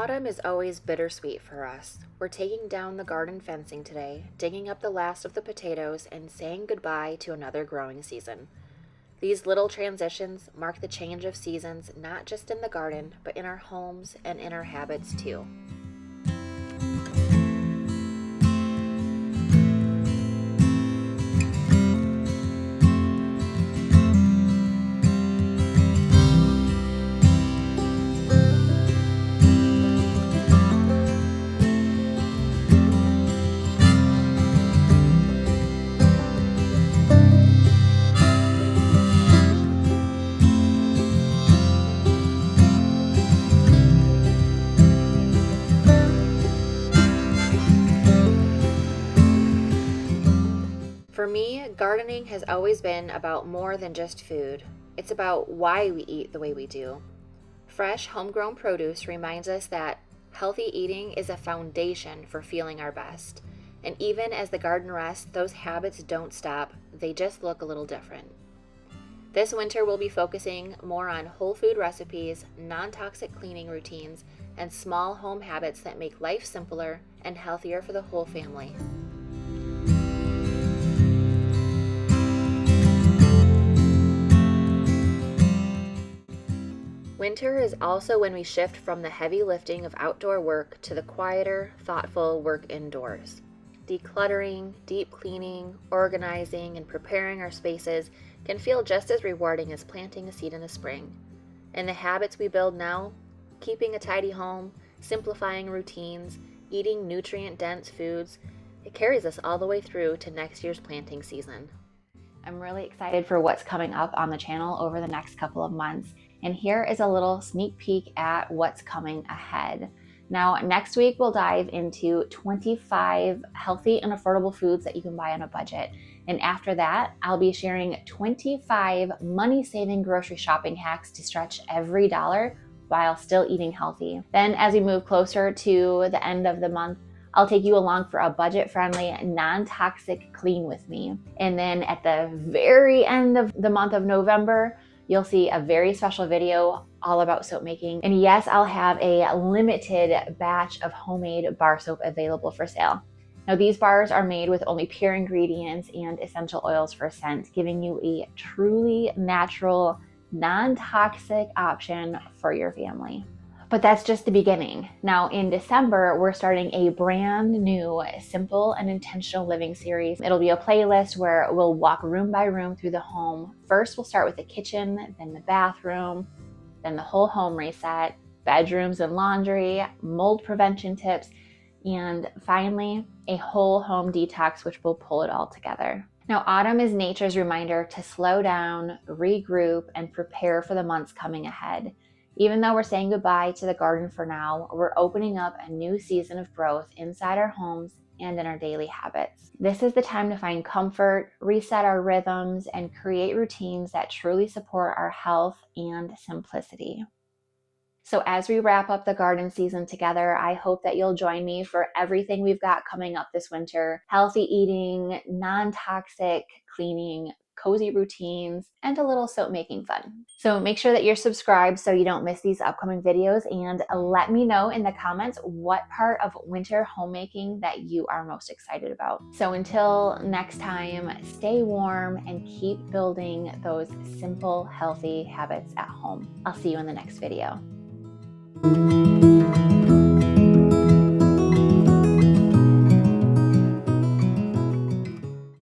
Autumn is always bittersweet for us. We're taking down the garden fencing today, digging up the last of the potatoes, and saying goodbye to another growing season. These little transitions mark the change of seasons, not just in the garden, but in our homes and in our habits too. For me, gardening has always been about more than just food. It's about why we eat the way we do. Fresh, homegrown produce reminds us that healthy eating is a foundation for feeling our best. And even as the garden rests, those habits don't stop, they just look a little different. This winter, we'll be focusing more on whole food recipes, non-toxic cleaning routines, and small home habits that make life simpler and healthier for the whole family. Winter is also when we shift from the heavy lifting of outdoor work to the quieter, thoughtful work indoors. Decluttering, deep cleaning, organizing, and preparing our spaces can feel just as rewarding as planting a seed in the spring. And the habits we build now, keeping a tidy home, simplifying routines, eating nutrient-dense foods, it carries us all the way through to next year's planting season. I'm really excited for what's coming up on the channel over the next couple of months. And here is a little sneak peek at what's coming ahead. Now, next week we'll dive into 25 healthy and affordable foods that you can buy on a budget. And after that, I'll be sharing 25 money-saving grocery shopping hacks to stretch every dollar while still eating healthy. Then as we move closer to the end of the month, I'll take you along for a budget-friendly, non-toxic clean with me. And then at the very end of the month of November, you'll see a very special video all about soap making. And yes, I'll have a limited batch of homemade bar soap available for sale. Now, these bars are made with only pure ingredients and essential oils for scent, giving you a truly natural, non-toxic option for your family. But that's just the beginning. Now in December, we're starting a brand new simple and intentional living series. It'll be a playlist where we'll walk room by room through the home. First, we'll start with the kitchen, then the bathroom, then the whole home reset, bedrooms and laundry, mold prevention tips, and finally, a whole home detox, which will pull it all together. Now, autumn is nature's reminder to slow down, regroup, and prepare for the months coming ahead. Even though we're saying goodbye to the garden for now, we're opening up a new season of growth inside our homes and in our daily habits. This is the time to find comfort, reset our rhythms, and create routines that truly support our health and simplicity. So as we wrap up the garden season together, I hope that you'll join me for everything we've got coming up this winter: healthy eating, non-toxic cleaning, cozy routines, and a little soap making fun. So make sure that you're subscribed so you don't miss these upcoming videos, and let me know in the comments what part of winter homemaking that you are most excited about. So until next time, stay warm and keep building those simple, healthy habits at home. I'll see you in the next video.